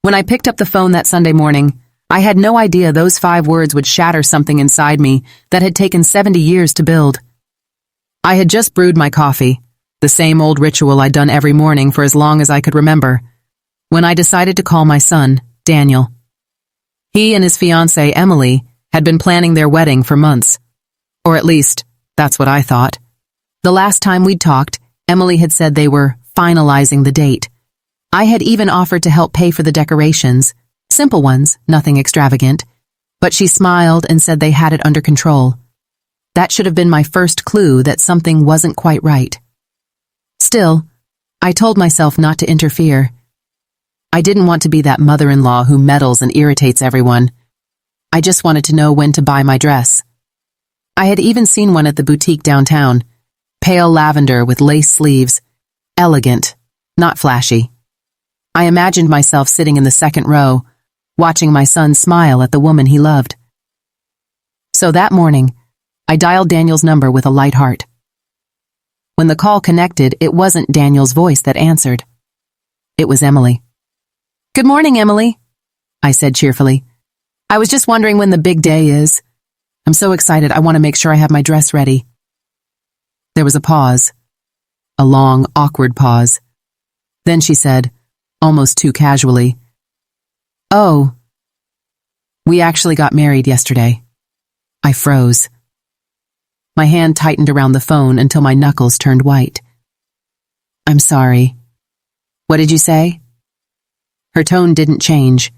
When I picked up the phone that Sunday morning, I had no idea those 5 words would shatter something inside me that had taken 70 years to build. I had just brewed my coffee, the same old ritual I'd done every morning for as long as I could remember, when I decided to call my son, Daniel. He and his fiancée, Emily, had been planning their wedding for months. Or at least, that's what I thought. The last time we'd talked, Emily had said they were finalizing the date. I had even offered to help pay for the decorations, simple ones, nothing extravagant, but she smiled and said they had it under control. That should have been my first clue that something wasn't quite right. Still, I told myself not to interfere. I didn't want to be that mother-in-law who meddles and irritates everyone. I just wanted to know when to buy my dress. I had even seen one at the boutique downtown, pale lavender with lace sleeves, elegant, not flashy. I imagined myself sitting in the second row, watching my son smile at the woman he loved. So that morning, I dialed Daniel's number with a light heart. When the call connected, it wasn't Daniel's voice that answered. It was Emily. "Good morning, Emily," I said cheerfully. "I was just wondering when the big day is. I'm so excited, I want to make sure I have my dress ready." There was a pause. A long, awkward pause. Then she said, almost too casually, "Oh, we actually got married yesterday." I froze. My hand tightened around the phone until my knuckles turned white. "I'm sorry. What did you say?" Her tone didn't change.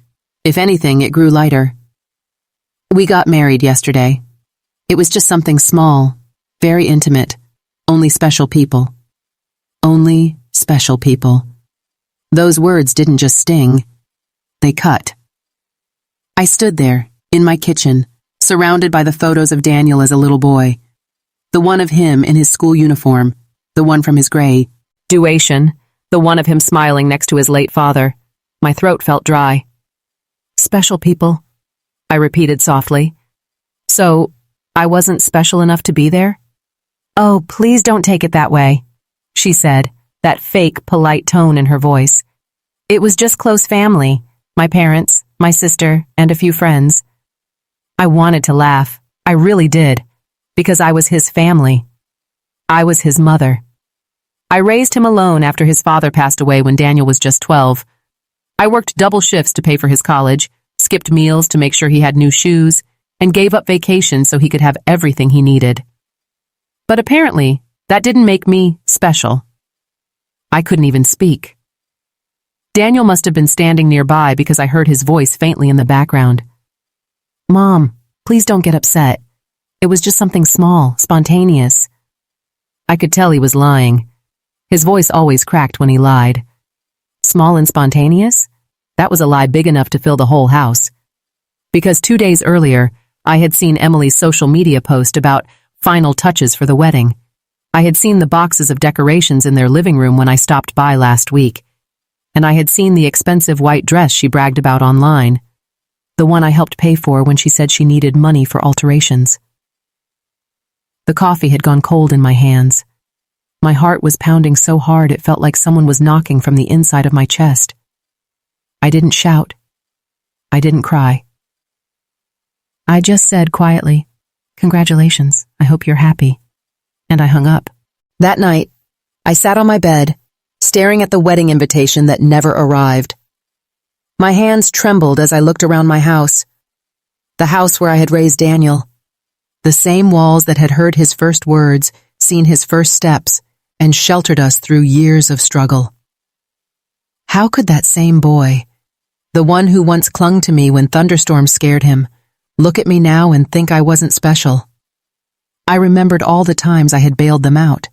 If anything, it grew lighter. "We got married yesterday. It was just something small, very intimate, only special people." Only special people. Those words didn't just sting, they cut. I stood there, in my kitchen, surrounded by the photos of Daniel as a little boy. The one of him in his school uniform, the one from his graduation, the one of him smiling next to his late father. My throat felt dry. "Special people," I repeated softly. "So, I wasn't special enough to be there?" "Oh, please don't take it that way," she said, that fake, polite tone in her voice. "It was just close family, my parents, my sister, and a few friends." I wanted to laugh. I really did, because I was his family. I was his mother. I raised him alone after his father passed away when Daniel was just 12. I worked double shifts to pay for his college, skipped meals to make sure he had new shoes, and gave up vacations so he could have everything he needed. But apparently, that didn't make me special. I couldn't even speak. Daniel must have been standing nearby because I heard his voice faintly in the background. "Mom, please don't get upset. It was just something small, spontaneous." I could tell he was lying. His voice always cracked when he lied. Small and spontaneous? That was a lie big enough to fill the whole house. Because 2 days earlier, I had seen Emily's social media post about final touches for the wedding. I had seen the boxes of decorations in their living room when I stopped by last week, and I had seen the expensive white dress she bragged about online, the one I helped pay for when she said she needed money for alterations. The coffee had gone cold in my hands. My heart was pounding so hard it felt like someone was knocking from the inside of my chest. I didn't shout. I didn't cry. I just said quietly, "Congratulations, I hope you're happy." And I hung up. That night, I sat on my bed, staring at the wedding invitation that never arrived. My hands trembled as I looked around my house, the house where I had raised Daniel, the same walls that had heard his first words, seen his first steps, and sheltered us through years of struggle. How could that same boy, the one who once clung to me when thunderstorms scared him, look at me now and think I wasn't special? I remembered all the times I had bailed them out,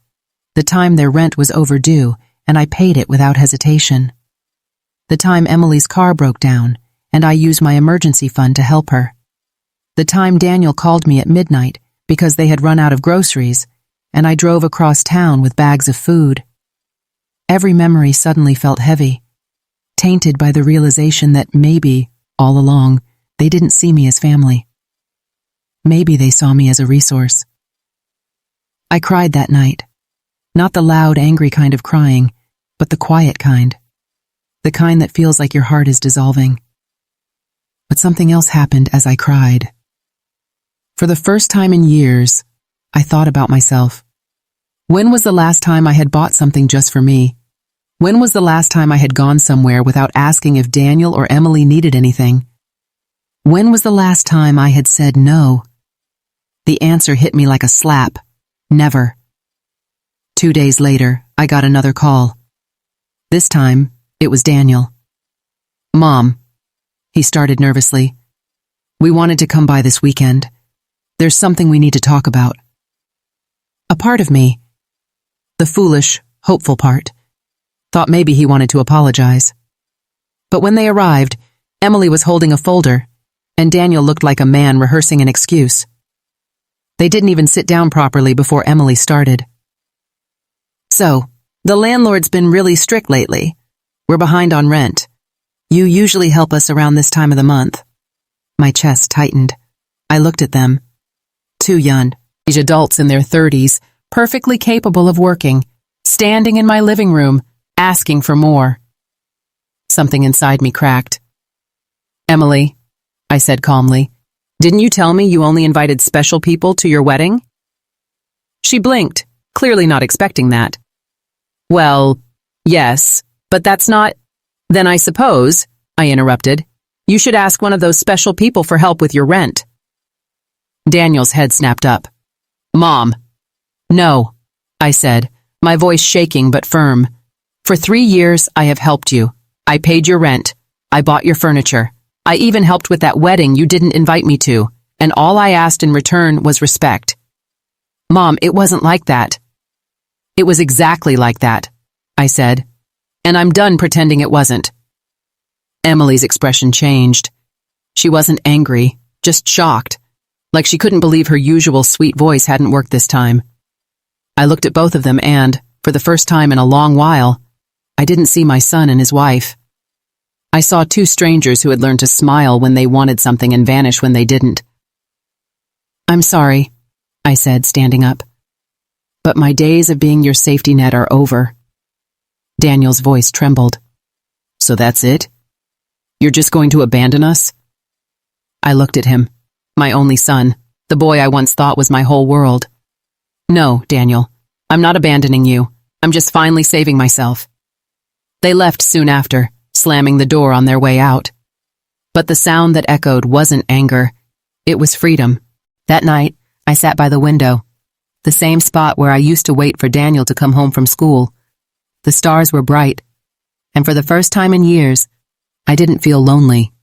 the time their rent was overdue, and I paid it without hesitation. The time Emily's car broke down, and I used my emergency fund to help her. The time Daniel called me at midnight because they had run out of groceries, and I drove across town with bags of food. Every memory suddenly felt heavy, tainted by the realization that maybe, all along, they didn't see me as family. Maybe they saw me as a resource. I cried that night. Not the loud, angry kind of crying, but the quiet kind. the kind that feels like your heart is dissolving. But something else happened as I cried. For the first time in years, I thought about myself. When was the last time I had bought something just for me? When was the last time I had gone somewhere without asking if Daniel or Emily needed anything? When was the last time I had said no? The answer hit me like a slap. Never. 2 days later, I got another call. This time, it was Daniel. "Mom," he started nervously. "We wanted to come by this weekend. There's something we need to talk about." A part of me, the foolish, hopeful part, thought maybe he wanted to apologize. But when they arrived, Emily was holding a folder, and Daniel looked like a man rehearsing an excuse. They didn't even sit down properly before Emily started. "So, the landlord's been really strict lately. We're behind on rent. You usually help us around this time of the month." My chest tightened. I looked at them. Two young adults in their 30s, perfectly capable of working, standing in my living room, asking for more. Something inside me cracked. "Emily," I said calmly, "didn't you tell me you only invited special people to your wedding?" She blinked, clearly not expecting that. "Well, yes, but that's not—" "Then I suppose," I interrupted, "you should ask one of those special people for help with your rent." Daniel's head snapped up. "Mom." "No," I said, my voice shaking but firm. "For 3 years, I have helped you. I paid your rent. I bought your furniture. I even helped with that wedding you didn't invite me to, and all I asked in return was respect." "Mom, it wasn't like that." "It was exactly like that," I said, "and I'm done pretending it wasn't." Emily's expression changed. She wasn't angry, just shocked, like she couldn't believe her usual sweet voice hadn't worked this time. I looked at both of them and, for the first time in a long while, I didn't see my son and his wife. I saw two strangers who had learned to smile when they wanted something and vanish when they didn't. "I'm sorry," I said, standing up, "but my days of being your safety net are over." Daniel's voice trembled. "So that's it? You're just going to abandon us?" I looked at him, my only son, the boy I once thought was my whole world. "No, Daniel, I'm not abandoning you. I'm just finally saving myself." They left soon after, slamming the door on their way out. But the sound that echoed wasn't anger. It was freedom. That night, I sat by the window, the same spot where I used to wait for Daniel to come home from school. The stars were bright, and for the first time in years, I didn't feel lonely.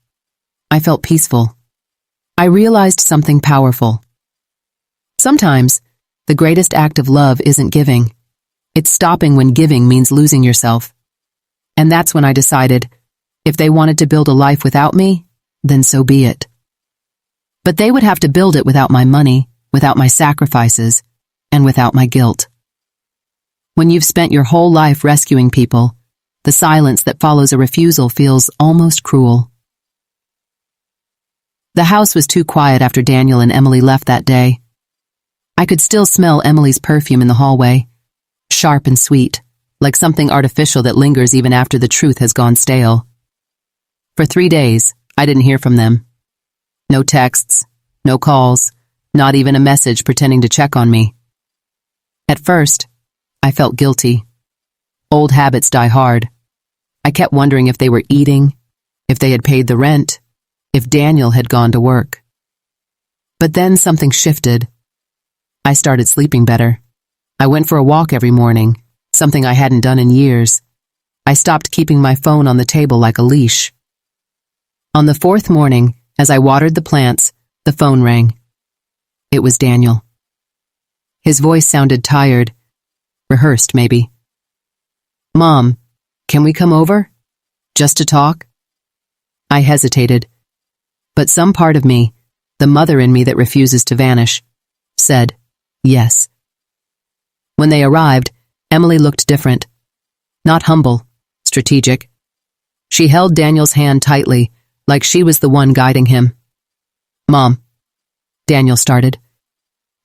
I felt peaceful. I realized something powerful. Sometimes, the greatest act of love isn't giving. It's stopping when giving means losing yourself. And that's when I decided, if they wanted to build a life without me, then so be it. But they would have to build it without my money, without my sacrifices, and without my guilt. When you've spent your whole life rescuing people, the silence that follows a refusal feels almost cruel. The house was too quiet after Daniel and Emily left that day. I could still smell Emily's perfume in the hallway, sharp and sweet, like something artificial that lingers even after the truth has gone stale. For 3 days, I didn't hear from them. No texts, no calls, not even a message pretending to check on me. At first, I felt guilty. Old habits die hard. I kept wondering if they were eating, if they had paid the rent, if Daniel had gone to work. But then something shifted. I started sleeping better. I went for a walk every morning, something I hadn't done in years. I stopped keeping my phone on the table like a leash. On the 4th morning, as I watered the plants, the phone rang. It was Daniel. His voice sounded tired, rehearsed maybe. "Mom, can we come over? Just to talk?" I hesitated, but some part of me, the mother in me that refuses to vanish, said yes. When they arrived, Emily looked different. Not humble, strategic. She held Daniel's hand tightly, like she was the one guiding him. "Mom," Daniel started,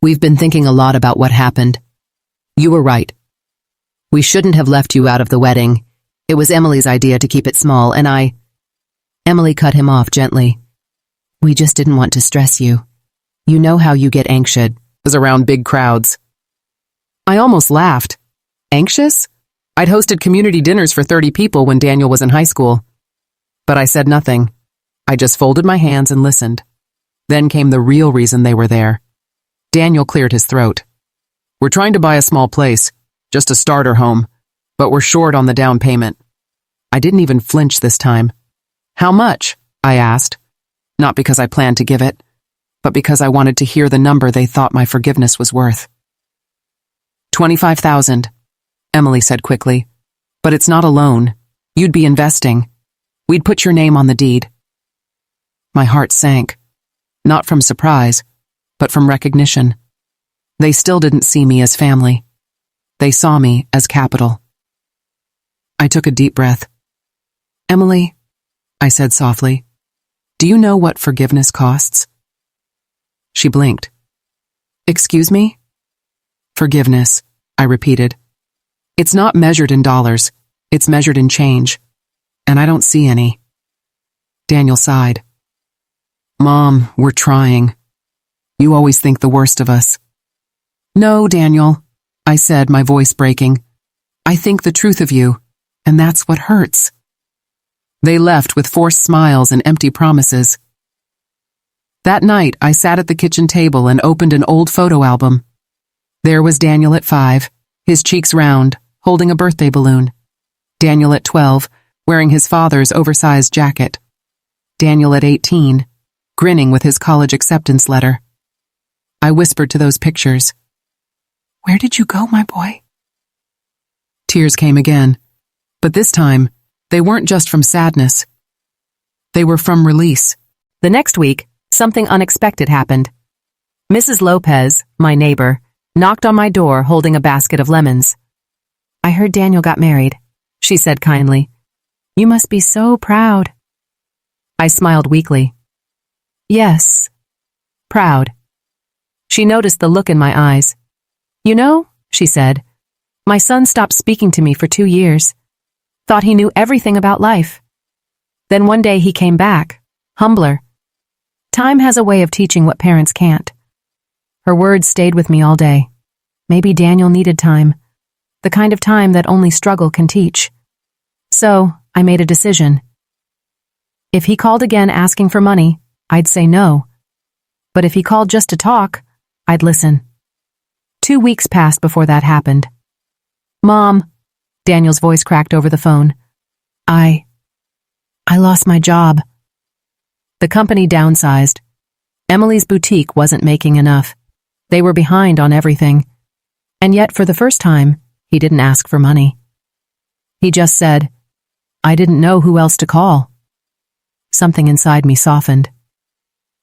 "we've been thinking a lot about what happened. You were right. We shouldn't have left you out of the wedding, It was Emily's idea to keep it small, and Emily cut him off gently. We just didn't want to stress you. You know how you get anxious around big crowds. I almost laughed. Anxious? I'd hosted community dinners for 30 people when Daniel was in high school. But I said nothing. I just folded my hands and listened. Then came the real reason they were there. Daniel cleared his throat. We're trying to buy a small place, just a starter home, but we're short on the down payment. I didn't even flinch this time. How much? I asked. Not because I planned to give it, but because I wanted to hear the number they thought my forgiveness was worth. 25,000, Emily said quickly. But it's not a loan. You'd be investing. We'd put your name on the deed. My heart sank, not from surprise, but from recognition. They still didn't see me as family. They saw me as capital. I took a deep breath. Emily, I said softly, do you know what forgiveness costs? She blinked. Excuse me? Forgiveness, I repeated. It's not measured in dollars. It's measured in change. And I don't see any. Daniel sighed. Mom, we're trying. You always think the worst of us. No, Daniel, I said, my voice breaking. I think the truth of you, and that's what hurts. They left with forced smiles and empty promises. That night, I sat at the kitchen table and opened an old photo album. There was Daniel at 5, his cheeks round, holding a birthday balloon. Daniel at 12, wearing his father's oversized jacket. Daniel at 18, grinning with his college acceptance letter. I whispered to those pictures, Where did you go, my boy? Tears came again, but this time, they weren't just from sadness. They were from release. The next week, something unexpected happened. Mrs. Lopez, my neighbor, knocked on my door holding a basket of lemons. I heard Daniel got married, she said kindly. You must be so proud. I smiled weakly. Yes, proud. She noticed the look in my eyes. You know, she said, my son stopped speaking to me for 2 years. Thought he knew everything about life. Then one day he came back, humbler. Time has a way of teaching what parents can't. Her words stayed with me all day. Maybe Daniel needed time, the kind of time that only struggle can teach. So, I made a decision. If he called again asking for money, I'd say no. But if he called just to talk, I'd listen. 2 weeks passed before that happened. Mom, Daniel's voice cracked over the phone. I lost my job. The company downsized. Emily's boutique wasn't making enough. They were behind on everything. And yet, for the first time, he didn't ask for money. He just said, I didn't know who else to call. Something inside me softened.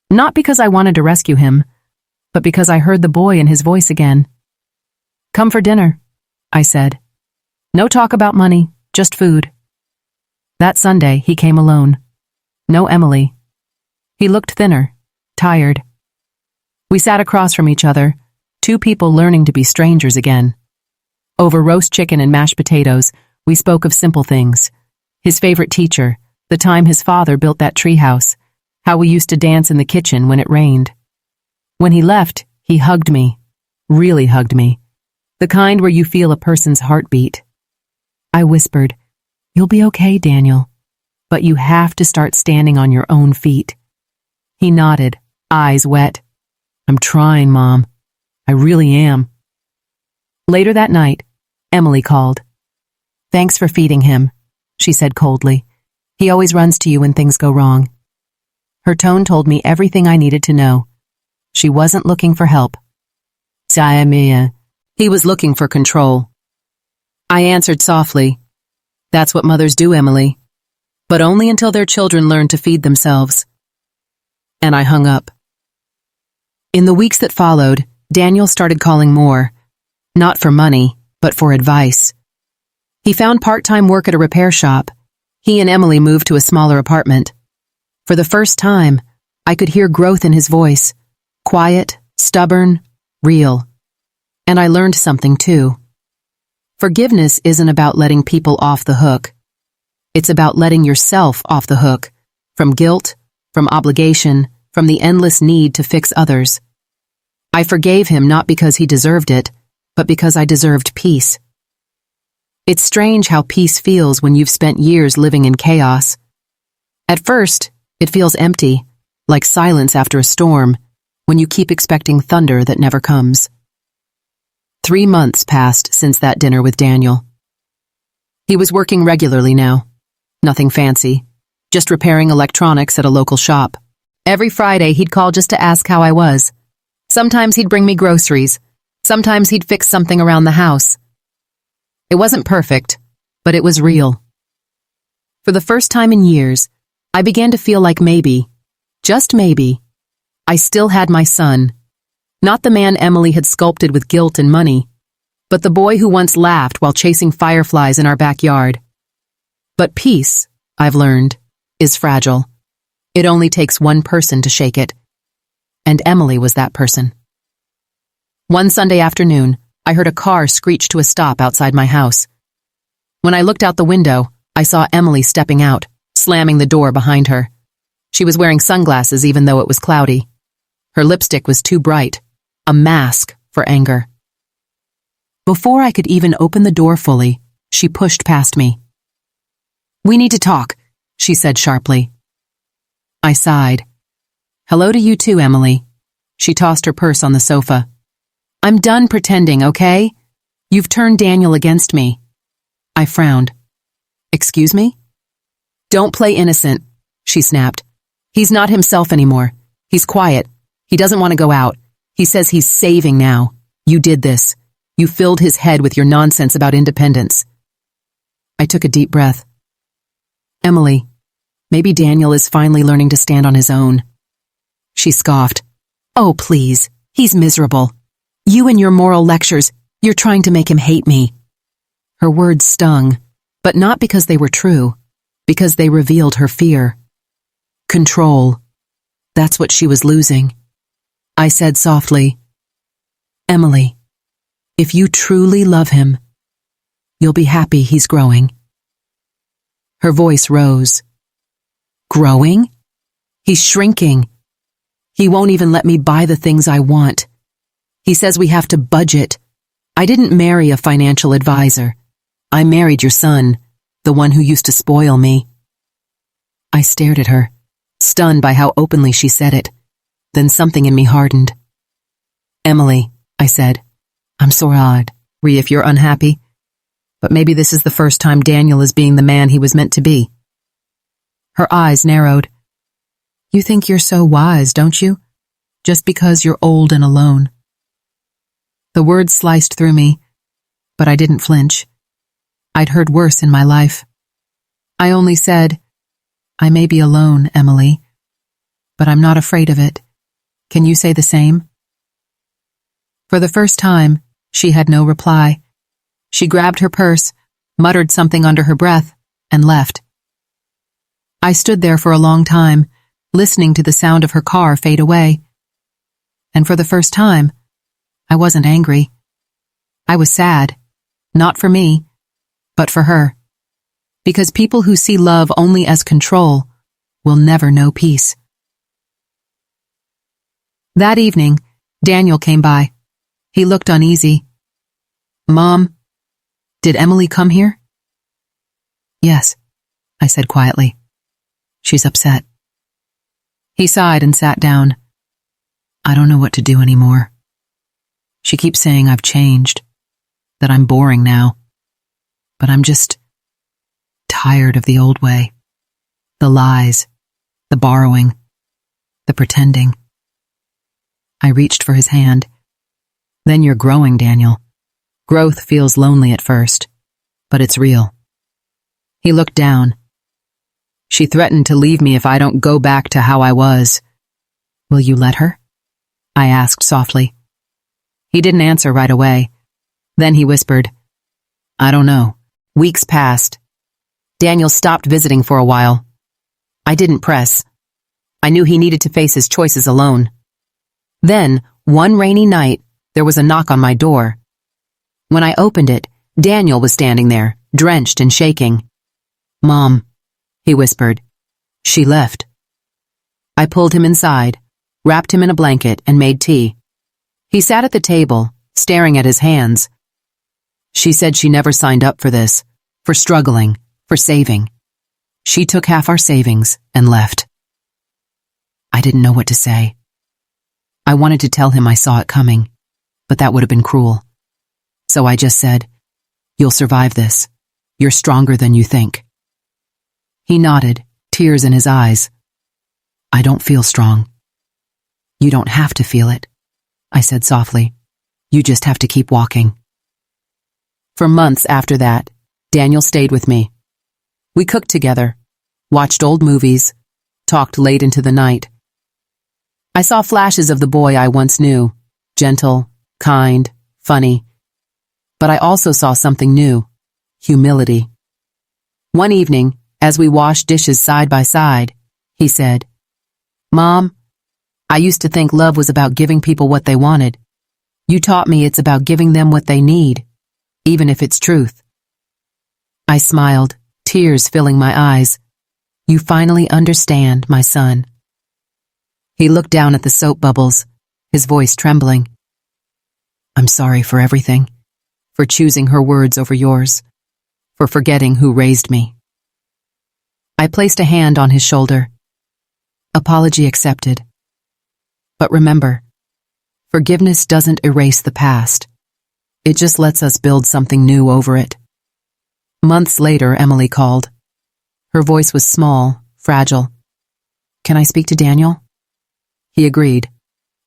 Not because I wanted to rescue him, but because I heard the boy in his voice again. Come for dinner, I said. No talk about money, just food. That Sunday, he came alone. No Emily. He looked thinner, tired. We sat across from each other, 2 people learning to be strangers again. Over roast chicken and mashed potatoes, we spoke of simple things. His favorite teacher, the time his father built that treehouse, how we used to dance in the kitchen when it rained. When he left, he hugged me, really hugged me, the kind where you feel a person's heartbeat. I whispered, You'll be okay, Daniel, but you have to start standing on your own feet. He nodded, eyes wet. I'm trying, Mom. I really am. Later that night, Emily called. Thanks for feeding him, she said coldly. He always runs to you when things go wrong. Her tone told me everything I needed to know. She wasn't looking for help. Mia. He was looking for control. I answered softly, That's what mothers do, Emily. But only until their children learn to feed themselves. And I hung up. In the weeks that followed, Daniel started calling more. Not for money, but for advice. He found part-time work at a repair shop. He and Emily moved to a smaller apartment. For the first time, I could hear growth in his voice. Quiet, stubborn, real. And I learned something too. Forgiveness isn't about letting people off the hook. It's about letting yourself off the hook, from guilt, from obligation, from the endless need to fix others. I forgave him not because he deserved it, but because I deserved peace. It's strange how peace feels when you've spent years living in chaos. At first, it feels empty, like silence after a storm, when you keep expecting thunder that never comes. 3 months passed since that dinner with Daniel. He was working regularly now. Nothing fancy, just repairing electronics at a local shop. Every Friday he'd call just to ask how I was. Sometimes he'd bring me groceries. Sometimes he'd fix something around the house. It wasn't perfect, but it was real. For the first time in years, I began to feel like maybe, just maybe, I still had my son. Not the man Emily had sculpted with guilt and money, but the boy who once laughed while chasing fireflies in our backyard. But peace, I've learned, is fragile. It only takes one person to shake it. And Emily was that person. One Sunday afternoon, I heard a car screech to a stop outside my house. When I looked out the window, I saw Emily stepping out, slamming the door behind her. She was wearing sunglasses even though it was cloudy. Her lipstick was too bright, a mask for anger. Before I could even open the door fully, she pushed past me. "We need to talk," she said sharply. I sighed. "Hello to you too, Emily." She tossed her purse on the sofa. "I'm done pretending, okay? You've turned Daniel against me." I frowned. "Excuse me?" "Don't play innocent," she snapped. "He's not himself anymore. He's quiet. He doesn't want to go out. He says he's saving now. You did this. You filled his head with your nonsense about independence." I took a deep breath. "Emily, maybe Daniel is finally learning to stand on his own." She scoffed. "Oh, please. He's miserable. You and your moral lectures, you're trying to make him hate me." Her words stung, but not because they were true, because they revealed her fear. Control. That's what she was losing. I said softly, "Emily, if you truly love him, you'll be happy he's growing." Her voice rose. "Growing? He's shrinking. He won't even let me buy the things I want. He says we have to budget. I didn't marry a financial advisor. I married your son, the one who used to spoil me." I stared at her, stunned by how openly she said it. Then something in me hardened. "Emily," I said, "I'm sorry if you're unhappy, but maybe this is the first time Daniel is being the man he was meant to be." Her eyes narrowed. "You think you're so wise, don't you? Just because you're old and alone." The words sliced through me, but I didn't flinch. I'd heard worse in my life. I only said, "I may be alone, Emily, but I'm not afraid of it. Can you say the same?" For the first time, she had no reply. She grabbed her purse, muttered something under her breath, and left. I stood there for a long time, listening to the sound of her car fade away. And for the first time, I wasn't angry. I was sad, not for me, but for her. Because people who see love only as control will never know peace. That evening, Daniel came by. He looked uneasy. "Mom, did Emily come here?" "Yes," I said quietly. "She's upset." He sighed and sat down. "I don't know what to do anymore. She keeps saying I've changed, that I'm boring now. But I'm just tired of the old way. The lies, the borrowing, the pretending." I reached for his hand. "Then you're growing, Daniel. Growth feels lonely at first, but it's real." He looked down. "She threatened to leave me if I don't go back to how I was. Will you let her?" I asked softly. He didn't answer right away. Then he whispered, "I don't know." Weeks passed. Daniel stopped visiting for a while. I didn't press. I knew he needed to face his choices alone. Then, one rainy night, there was a knock on my door. When I opened it, Daniel was standing there, drenched and shaking. "Mom," he whispered. "She left." I pulled him inside, wrapped him in a blanket, and made tea. He sat at the table, staring at his hands. "She said she never signed up for this, for struggling, for saving. She took half our savings and left." I didn't know what to say. I wanted to tell him I saw it coming, but that would have been cruel. So I just said, "You'll survive this. You're stronger than you think." He nodded, tears in his eyes. "I don't feel strong." "You don't have to feel it," I said softly. "You just have to keep walking." For months after that, Daniel stayed with me. We cooked together, watched old movies, talked late into the night. I saw flashes of the boy I once knew, gentle, kind, funny. But I also saw something new, humility. One evening, as we washed dishes side by side, he said, "Mom, I used to think love was about giving people what they wanted. You taught me it's about giving them what they need, even if it's truth." I smiled, tears filling my eyes. "You finally understand, my son." He looked down at the soap bubbles, his voice trembling. "I'm sorry for everything, for choosing her words over yours, for forgetting who raised me." I placed a hand on his shoulder. "Apology accepted. But remember, forgiveness doesn't erase the past. It just lets us build something new over it." Months later, Emily called. Her voice was small, fragile. "Can I speak to Daniel?" He agreed.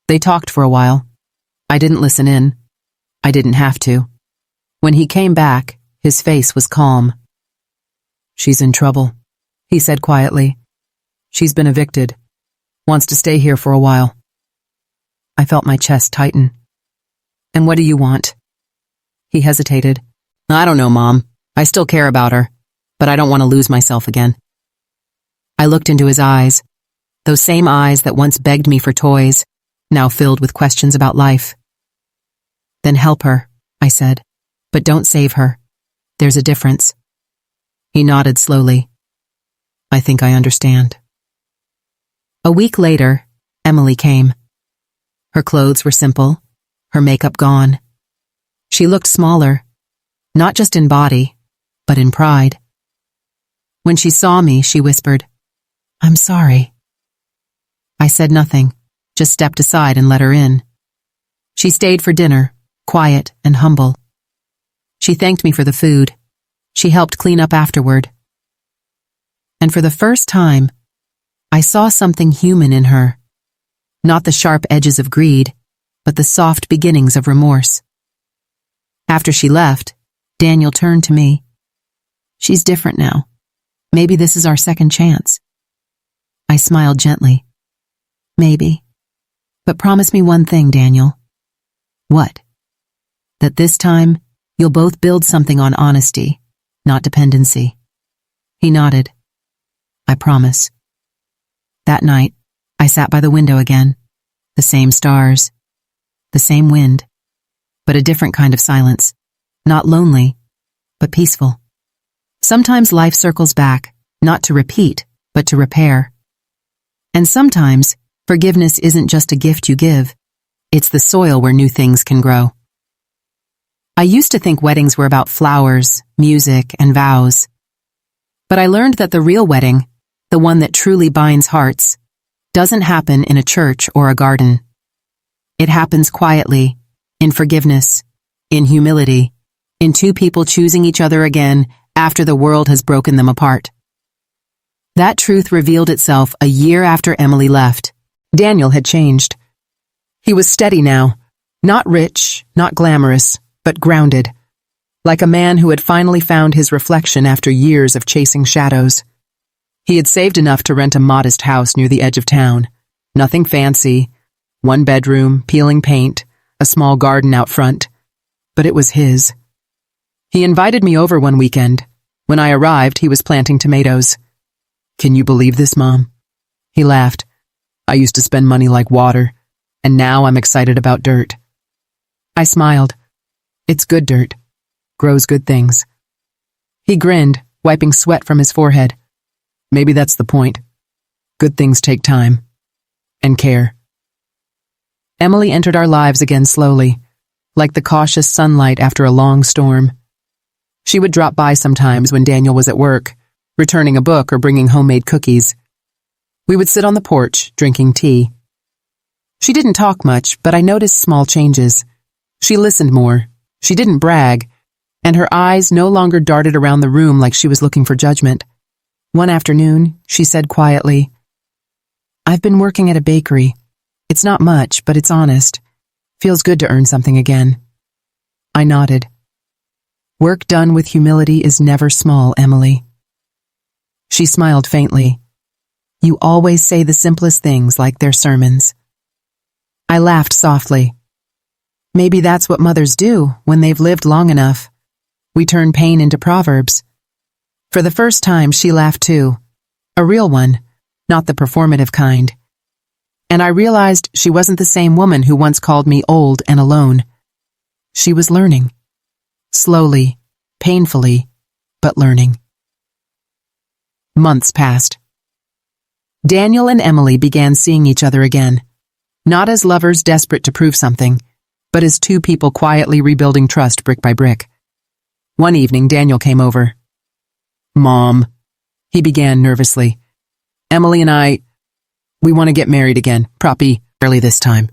They talked for a while. I didn't listen in. I didn't have to. When he came back, his face was calm. "She's in trouble," he said quietly. "She's been evicted. Wants to stay here for a while." I felt my chest tighten. "And what do you want?" He hesitated. "I don't know, Mom. I still care about her, but I don't want to lose myself again." I looked into his eyes, those same eyes that once begged me for toys, now filled with questions about life. "Then help her," I said, "but don't save her. There's a difference." He nodded slowly. "I think I understand." A week later, Emily came. Her clothes were simple, her makeup gone. She looked smaller, not just in body, but in pride. When she saw me, she whispered, "I'm sorry." I said nothing, just stepped aside and let her in. She stayed for dinner, quiet and humble. She thanked me for the food. She helped clean up afterward. And for the first time, I saw something human in her. Not the sharp edges of greed, but the soft beginnings of remorse. After she left, Daniel turned to me. "She's different now. Maybe this is our second chance." I smiled gently. "Maybe. But promise me one thing, Daniel." "What?" "That this time, you'll both build something on honesty, not dependency." He nodded. "I promise." That night, I sat by the window again. The same stars, the same wind, but a different kind of silence. Not lonely, but peaceful. Sometimes life circles back, not to repeat, but to repair. And sometimes, forgiveness isn't just a gift you give. It's the soil where new things can grow. I used to think weddings were about flowers, music, and vows. But I learned that the real wedding, the one that truly binds hearts, doesn't happen in a church or a garden. It happens quietly, in forgiveness, in humility, in two people choosing each other again after the world has broken them apart. That truth revealed itself a year after Emily left. Daniel had changed. He was steady now, not rich, not glamorous, but grounded, like a man who had finally found his reflection after years of chasing shadows. He had saved enough to rent a modest house near the edge of town. Nothing fancy, one bedroom, peeling paint, a small garden out front. But it was his. He invited me over one weekend. When I arrived, he was planting tomatoes. "Can you believe this, Mom?" He laughed. "I used to spend money like water, and now I'm excited about dirt." I smiled. "It's good dirt. Grows good things." He grinned, wiping sweat from his forehead. Maybe that's the point. Good things take time. And care. Emily entered our lives again slowly, like the cautious sunlight after a long storm. She would drop by sometimes when Daniel was at work, returning a book or bringing homemade cookies. We would sit on the porch, drinking tea. She didn't talk much, but I noticed small changes. She listened more. She didn't brag, and her eyes no longer darted around the room like she was looking for judgment. One afternoon, she said quietly, "I've been working at a bakery. It's not much, but it's honest. Feels good to earn something again." I nodded. Work done with humility is never small, Emily. She smiled faintly. You always say the simplest things like they're sermons. I laughed softly. Maybe that's what mothers do when they've lived long enough. We turn pain into proverbs. For the first time, she laughed too. A real one, not the performative kind. And I realized she wasn't the same woman who once called me old and alone. She was learning. Slowly, painfully, but learning. Months passed. Daniel and Emily began seeing each other again, not as lovers desperate to prove something, but as two people quietly rebuilding trust brick by brick. One evening, Daniel came over. "Mom," he began nervously. "Emily and we want to get married again, proppy, early this time.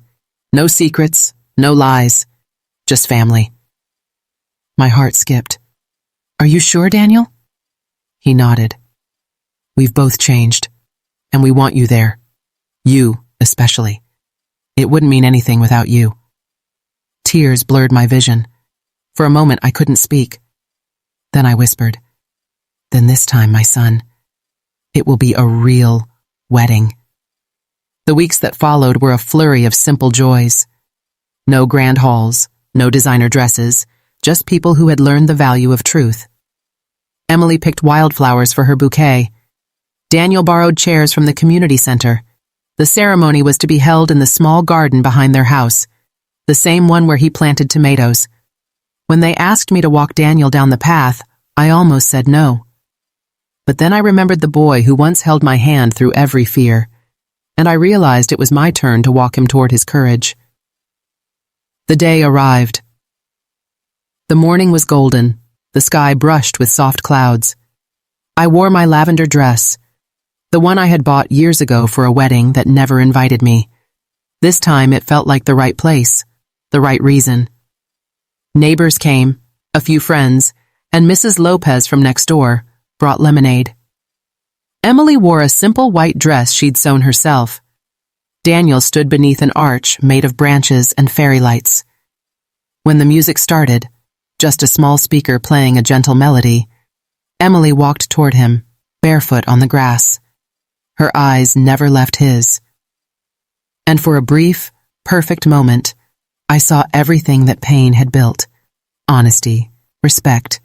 No secrets, no lies, just family." My heart skipped. "Are you sure, Daniel?" He nodded. "We've both changed, and we want you there. You, especially. It wouldn't mean anything without you." Tears blurred my vision. For a moment, I couldn't speak. Then I whispered, "Then this time, my son, it will be a real wedding." The weeks that followed were a flurry of simple joys. No grand halls, no designer dresses, just people who had learned the value of truth. Emily picked wildflowers for her bouquet. Daniel borrowed chairs from the community center. The ceremony was to be held in the small garden behind their house, the same one where he planted tomatoes. When they asked me to walk Daniel down the path, I almost said no. But then I remembered the boy who once held my hand through every fear, and I realized it was my turn to walk him toward his courage. The day arrived. The morning was golden, the sky brushed with soft clouds. I wore my lavender dress, the one I had bought years ago for a wedding that never invited me. This time it felt like the right place, the right reason. Neighbors came, a few friends, and Mrs. Lopez from next door brought lemonade. Emily wore a simple white dress she'd sewn herself. Daniel stood beneath an arch made of branches and fairy lights. When the music started, just a small speaker playing a gentle melody, Emily walked toward him, barefoot on the grass. Her eyes never left his. And for a brief, perfect moment, I saw everything that pain had built. Honesty, respect,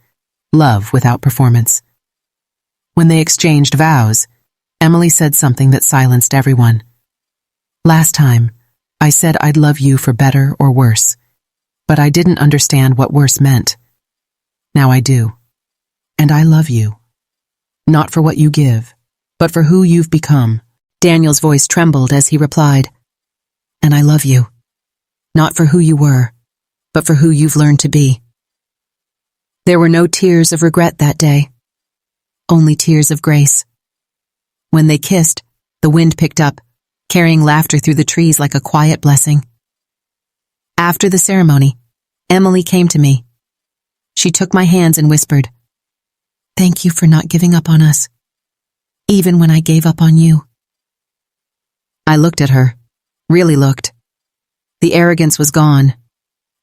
love without performance. When they exchanged vows, Emily said something that silenced everyone. "Last time, I said I'd love you for better or worse, but I didn't understand what worse meant. Now I do. And I love you. Not for what you give, but for who you've become." Daniel's voice trembled as he replied, "And I love you. Not for who you were, but for who you've learned to be." There were no tears of regret that day, only tears of grace. When they kissed, the wind picked up, carrying laughter through the trees like a quiet blessing. After the ceremony, Emily came to me. She took my hands and whispered, "Thank you for not giving up on us, even when I gave up on you." I looked at her, really looked. The arrogance was gone.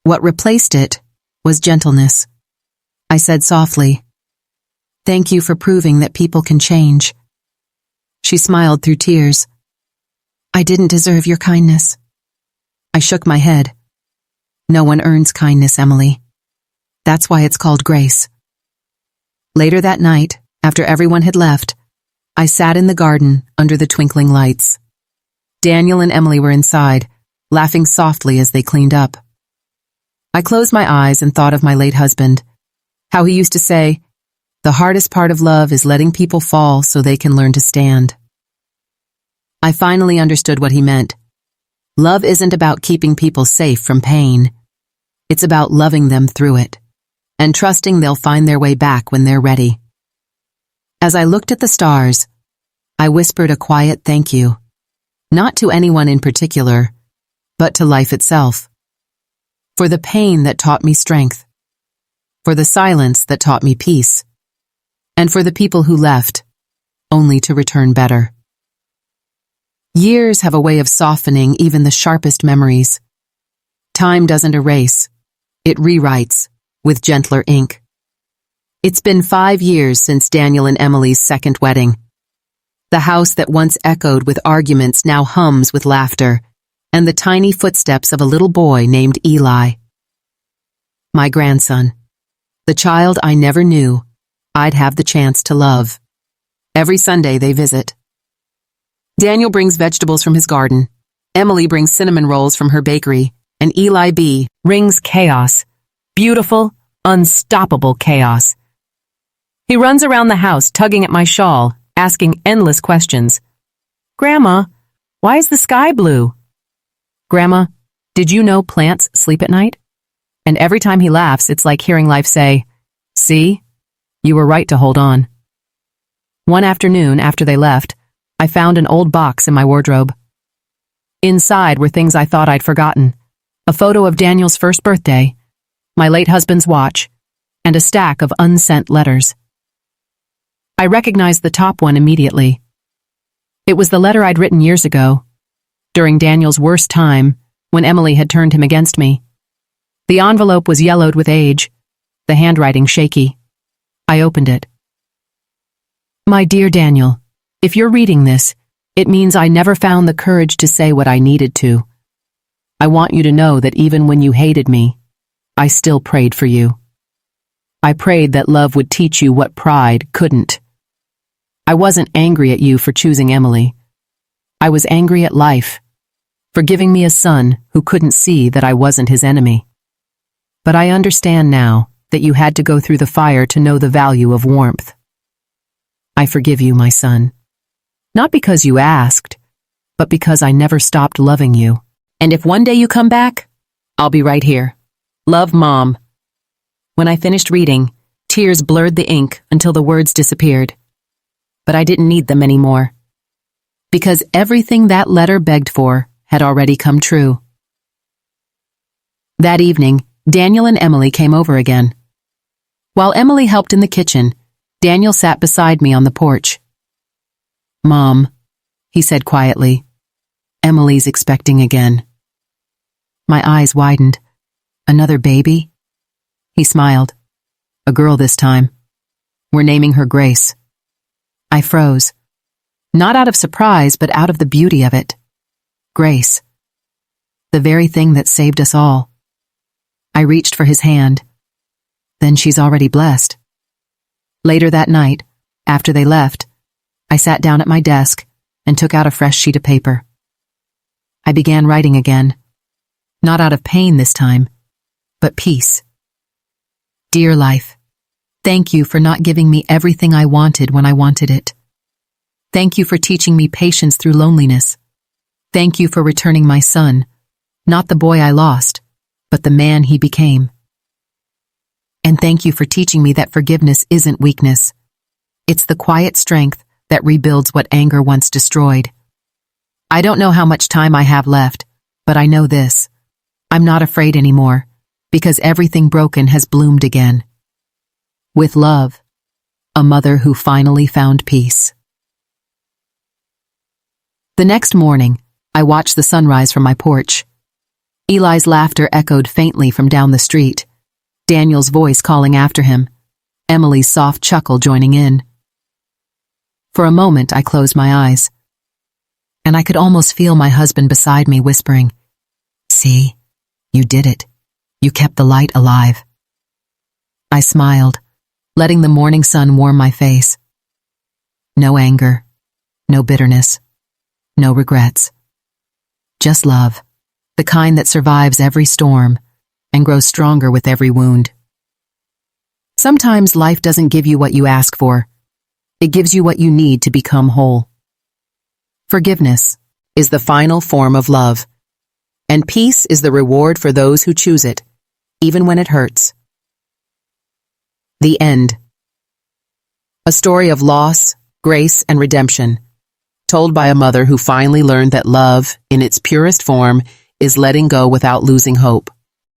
What replaced it was gentleness. I said softly, "Thank you for proving that people can change." She smiled through tears. "I didn't deserve your kindness." I shook my head. "No one earns kindness, Emily. That's why it's called grace." Later that night, after everyone had left, I sat in the garden under the twinkling lights. Daniel and Emily were inside, laughing softly as they cleaned up. I closed my eyes and thought of my late husband, how he used to say, The hardest part of love is letting people fall so they can learn to stand. I finally understood what he meant. Love isn't about keeping people safe from pain. It's about loving them through it, and trusting they'll find their way back when they're ready. As I looked at the stars, I whispered a quiet thank you, not to anyone in particular, but to life itself. For the pain that taught me strength, for the silence that taught me peace, and for the people who left, only to return better. Years have a way of softening even the sharpest memories. Time doesn't erase, it rewrites, with gentler ink. It's been 5 years since Daniel and Emily's second wedding. The house that once echoed with arguments now hums with laughter, and the tiny footsteps of a little boy named Eli. My grandson, the child I never knew I'd have the chance to love. Every Sunday they visit. Daniel brings vegetables from his garden, Emily brings cinnamon rolls from her bakery, and Eli B. brings chaos. Beautiful, unstoppable chaos. He runs around the house tugging at my shawl, asking endless questions. Grandma, why is the sky blue? Grandma, did you know plants sleep at night? And every time he laughs, it's like hearing life say, see, you were right to hold on. One afternoon after they left, I found an old box in my wardrobe. Inside were things I thought I'd forgotten. A photo of Daniel's first birthday, my late husband's watch, and a stack of unsent letters. I recognized the top one immediately. It was the letter I'd written years ago, during Daniel's worst time, when Emily had turned him against me. The envelope was yellowed with age, the handwriting shaky. I opened it. My dear Daniel, if you're reading this, it means I never found the courage to say what I needed to. I want you to know that even when you hated me, I still prayed for you. I prayed that love would teach you what pride couldn't. I wasn't angry at you for choosing Emily. I was angry at life, for giving me a son who couldn't see that I wasn't his enemy. But I understand now that you had to go through the fire to know the value of warmth. I forgive you, my son. Not because you asked, but because I never stopped loving you. And if one day you come back, I'll be right here. Love, Mom. When I finished reading, tears blurred the ink until the words disappeared. But I didn't need them anymore, because everything that letter begged for had already come true. That evening, Daniel and Emily came over again. While Emily helped in the kitchen, Daniel sat beside me on the porch. Mom, he said quietly, Emily's expecting again. My eyes widened. Another baby? He smiled. A girl this time. We're naming her Grace. I froze. Not out of surprise, but out of the beauty of it. Grace. The very thing that saved us all. I reached for his hand. Then she's already blessed. Later that night, after they left, I sat down at my desk and took out a fresh sheet of paper. I began writing again. Not out of pain this time, but peace. Dear life, thank you for not giving me everything I wanted when I wanted it. Thank you for teaching me patience through loneliness. Thank you for returning my son, not the boy I lost, but the man he became. And thank you for teaching me that forgiveness isn't weakness. It's the quiet strength that rebuilds what anger once destroyed. I don't know how much time I have left, but I know this. I'm not afraid anymore, because everything broken has bloomed again. With love, a mother who finally found peace. The next morning, I watched the sunrise from my porch. Eli's laughter echoed faintly from down the street, Daniel's voice calling after him, Emily's soft chuckle joining in. For a moment, I closed my eyes, and I could almost feel my husband beside me whispering, "See, you did it. You kept the light alive." I smiled, letting the morning sun warm my face. No anger, no bitterness, no regrets. Just love, the kind that survives every storm and grows stronger with every wound. Sometimes life doesn't give you what you ask for. It gives you what you need to become whole. Forgiveness is the final form of love, and peace is the reward for those who choose it, even when it hurts. The end. A story of loss, grace, and redemption, told by a mother who finally learned that love, in its purest form, is letting go without losing hope.